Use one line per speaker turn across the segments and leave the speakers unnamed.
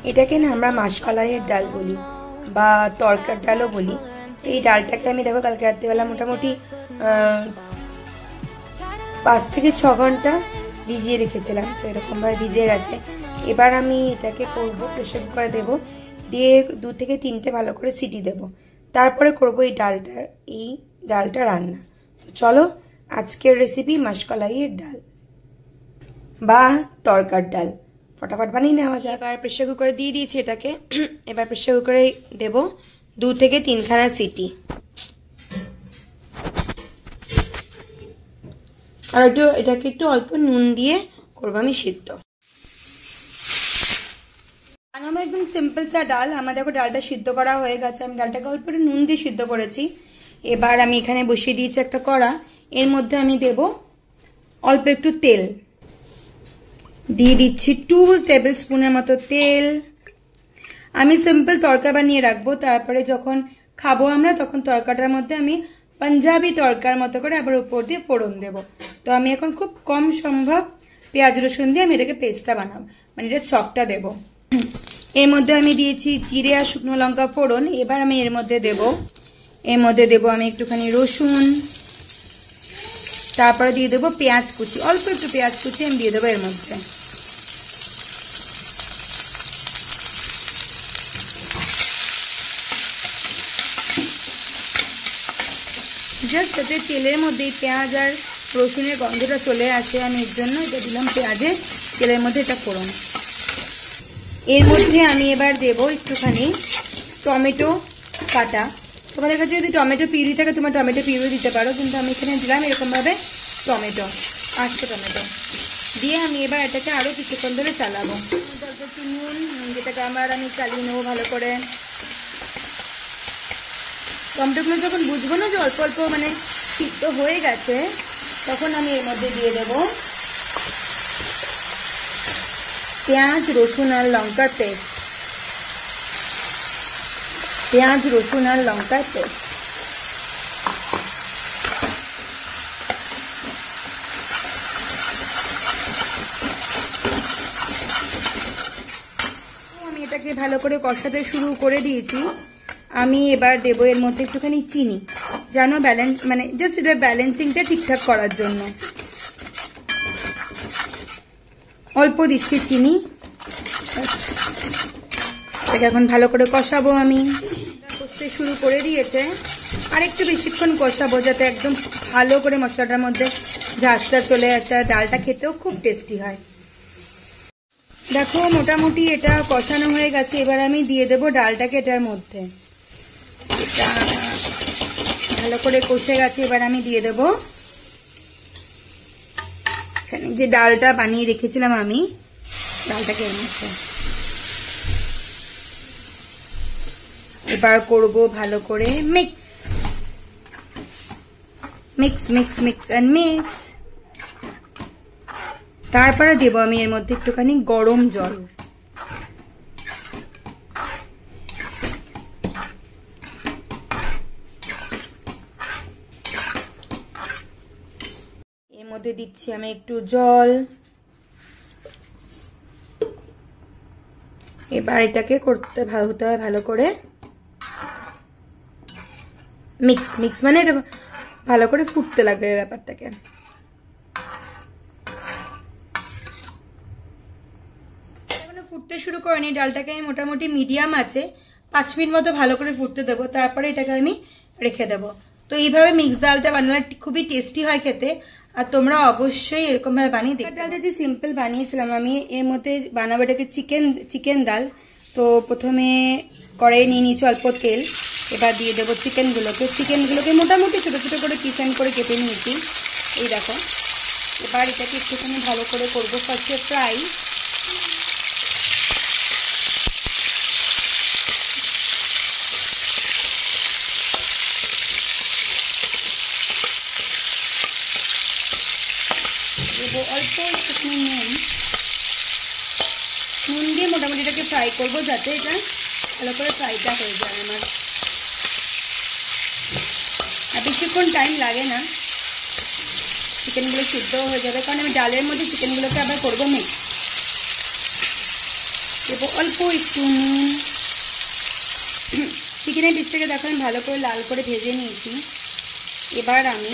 এটাকে না আমরা মাসকলাইয়ের ডাল বলি বা তরকার ডালও বলি। এই ডালটাকে আমি দেখো কালকে রাত্রিবেলা মোটামুটি 5 থেকে 6 ঘন্টা ভিজিয়ে রেখেছিলাম, তো এরকম ভাবে ভিজে গেছে। এবার আমি এটাকে করবো, প্রেসার কুকারে দেবো, দিয়ে 2 থেকে 3টে ভালো করে সিটি দেব, তারপরে করবো এই ডালটা রান্না। চলো আজকের রেসিপি মাসকলাইয়ের ডাল বা তরকার ডাল, ফটাফট বানিয়ে নেওয়া যায়। এবার প্রেসার কুকারে দিয়ে দিয়েছি এটাকে। এবার প্রেসার কুকারে দেব 2 থেকে 3খানা সিটি, আর এটাকে একটু অল্প নুন দিয়ে করবো আমি সিদ্ধ। বানাবো একদম সিম্পল সা ডাল। আমার দেখো ডালটা সিদ্ধ করা হয়ে গেছে, আমি ডালটাকে অল্প একটু নুন দিয়ে সিদ্ধ করেছি। এবার আমি এখানে বসিয়ে দিয়েছি একটা কড়া, এর মধ্যে আমি দেব অল্প একটু তেল, দিয়ে দিচ্ছি 2 টেবিল স্পুনের মতো তেল। আমি সিম্পল তরকা বানিয়ে রাখবো, তারপরে যখন খাবো আমরা তখন তরকাটার মধ্যে আমি পাঞ্জাবি তরকার মতো করে আবার উপর দিয়ে ফোড়ন দেব। তো আমি এখন খুব কম সম্ভব পেঁয়াজ রসুন দিয়ে আমি এটাকে পেস্টটা বানাবো, মানে এটা চপটা দেব। এর মধ্যে আমি দিয়েছি জিরে আর শুকনো লঙ্কা ফোড়ন। এবার আমি এর মধ্যে দেব আমি একটুখানি রসুন, তারপরে দিয়ে দেবো পেঁয়াজ কুচি, অল্প একটু পেঁয়াজ কুচি আমি দিয়ে দেবো এর মধ্যে। জাস্ট যাতে তেলের মধ্যে পেঁয়াজ আর রসুনের গন্ধটা চলে আসে, আমি এর জন্য এটা দিলাম পেঁয়াজের তেলের মধ্যে এটা ফোড়ন। এর মধ্যে আমি এবার দেব একটুখানি টমেটো কাটা। তোমাদের কাছে যদি টমেটো পিউরি থাকে তোমার টমেটো পিউরি দিতে পারো, কিন্তু আমি এখানে দিলাম এরকমভাবে টমেটো, 8টা টমেটো দিয়ে আমি এবার এটাকে আরো কিছুক্ষণ ধরে চালাবো। একটু নুন, যেটাকে আমি চালিয়ে নেবো ভালো করে। টমেটোগুলো যখন বুঝবো না যে অল্প অল্প মানে সিদ্ধ হয়ে গেছে, তখন আমি এর মধ্যে দিয়ে দেব পেঁয়াজ রসুন আর লঙ্কার পেস্ট। পেঁয়াজ রসুন আর লঙ্কার পেস্ট আমি এটাকে ভালো করে কষাতে শুরু করে দিয়েছি। আমি এবার দেবো এর মধ্যে একটুখানি চিনি, জানো ব্যালেন্স মানে জাস্ট এটা ব্যালেন্সিংটা ঠিকঠাক করার জন্য অল্প দিচ্ছি চিনি। এটাকে এখন ভালো করে কষাবো, আমি কষতে শুরু করে দিয়েছে, আর একটু বেশিক্ষণ কষাবো যাতে একদম ভালো করে মশলাটার মধ্যে ঝাঁসটা চলে আসে, ডালটা খেতেও খুব টেস্টি হয়। দেখো মোটামুটি এটা কষানো হয়ে গেছে, এবার আমি দিয়ে দেবো ডালটাকে এটার মধ্যে। এটা ভালো করে কষে গেছে, এবার আমি দিয়ে দেবো এখানে যে ডালটা বানিয়ে রেখেছিলাম আমি, ডালটাকে এর মধ্যে এবার করব ভালো করে mix mix mix mix and mix. তারপরে দেব আমি এর মধ্যে একটুখানি গরম জল। এর মধ্যে দিচ্ছি আমি একটু জল। এবার এটাকে করতে হতে হয় ভালো করে মিক্স মিক্স, মানে এটা ভালো করে ফুটতে লাগবে ব্যাপারটাকে। ফুটতে শুরু করেনি, ডালটাকে আমি মোটামুটি মিডিয়াম আছে 5 মিনিট মতো ভালো করে ফুটতে দেবো, তারপরে এটাকে আমি রেখে দেবো। তো এইভাবে মিক্স ডালটা বানালে খুবই টেস্টি হয় খেতে, আর তোমরা অবশ্যই এরকম ভাবে বানিয়ে দেখো। ডালটা যে সিম্পল বানিয়েছিলাম আমি, এর মধ্যে বানাবো এটাকে চিকেন ডাল। তো প্রথমে কড়াইয়ে নিয়ে নিয়েছি অল্প তেল, এবার দিয়ে দেবো চিকেনগুলোকে মোটামুটি ছোট ছোট করে পিস করে কেটে নিয়েছি, এই দেখো। এবার এটাকে একটুখানি ভালো করে করবো ফার্স্টে ফ্রাই। দেবো অল্প একটুখানি নুন দিয়ে মোটামুটি এটাকে ফ্রাই করবো, যাতে এটা ভালো করে ফ্রাইটা হয়ে যায় আমার। আর বেশিক্ষণ টাইম লাগে না, চিকেনগুলো সিদ্ধ হয়ে যাবে, কারণ আমি ডালের মধ্যে চিকেনগুলোকে আবার করবো মিক্স। দেবো অল্প একটু নুন। চিকেনের পিসটাকে দেখো আমি ভালো করে লাল করে ভেজে নিয়েছি। এবার আমি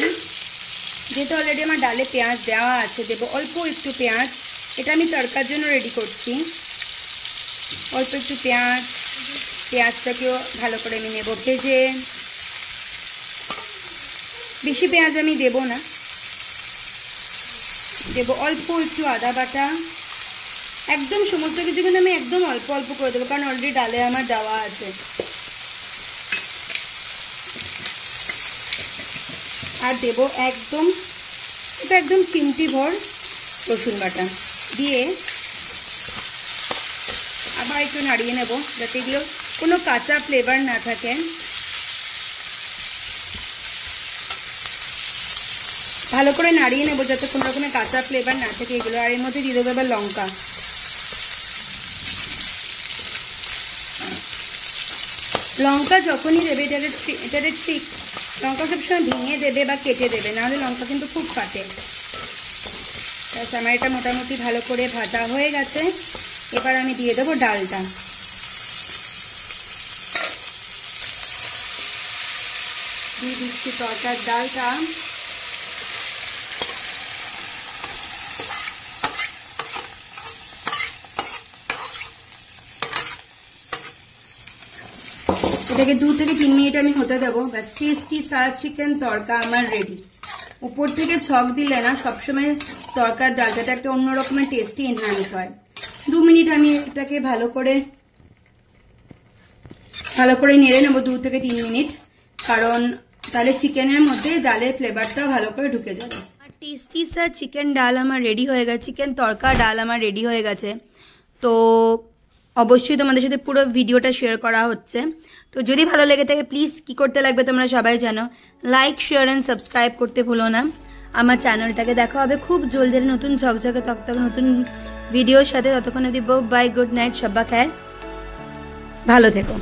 যেহেতু অলরেডি আমার ডালে পেঁয়াজ দেওয়া আছে, দেবো অল্প একটু পেঁয়াজ। এটা আমি তড়কার জন্য রেডি করছি। অল্প একটু পেঁয়াজটাকেও ভালো করে আমি নেব ভেজে। বেশি পেঁয়াজ আমি দেব না, দেবো অল্প একটু আদা বাটা। একদম সমস্ত কিছু কিন্তু আমি একদম অল্প অল্প করে দেবো, কারণ অলরেডি ডালে আমার দেওয়া আছে। আর দেবো এটা একদম চিমটি ভর রসুন বাটা দিয়ে আবার একটু নাড়িয়ে নেব, যাতে এগুলো কোনো কাঁচা ফ্লেভার না থাকে। ভালো করে নাড়িয়ে নেব যাতে কোনো রকমের কাঁচা ফ্লেভার না থাকে এগুলো। আর এর মধ্যে দিয়ে দেবো এবার লঙ্কা। লঙ্কা যখনই দেবে এটা ঠিক, লঙ্কা সবসময় ভেঙে দেবে বা কেটে দেবে, নাহলে লঙ্কা কিন্তু খুব ফাটে। আমার এটা মোটামুটি ভালো করে ভাজা হয়ে গেছে। এবার আমি দিয়ে দেবো ডালটা। দিয়ে দিচ্ছি তরকার ডালটা। এটাকে 2 থেকে 3 মিনিট আমি হতে দেবো। ব্যাস, টেস্টি সার চিকেন তরকা আমার রেডি। উপর থেকে ছক দিলে না সবসময় তরকার ডালটাতে একটা অন্য রকমের টেস্টি এনহ্যান্স হয়। 2 মিনিট আমি এটাকে ভালো করে নেড়ে নেবো, 2 থেকে 3 মিনিট, কারণ তাহলে চিকেনের মধ্যে ডালের ফ্লেভারটাও ভালো করে ঢুকে যাবে। আর টেস্টি সার চিকেন ডাল আমার রেডি হয়ে গেছে, চিকেন তরকা ডাল আমার রেডি হয়ে গেছে। তো অবশ্যই তোমাদের সাথে পুরো ভিডিওটা শেয়ার করা হচ্ছে। তো যদি ভালো লেগে থাকে প্লিজ কি করতে লাগবে তোমরা সবাই জানো, লাইক শেয়ার অ্যান্ড সাবস্ক্রাইব করতে ভুলো না আমার চ্যানেলটাকে। দেখা হবে খুব জলদি নতুন ঝকঝকে তকতকে নতুন ভিডিওর সাথে। ততক্ষণ অবধি বাই, গুড নাইট, শব্বা খায়, ভালো থেকো।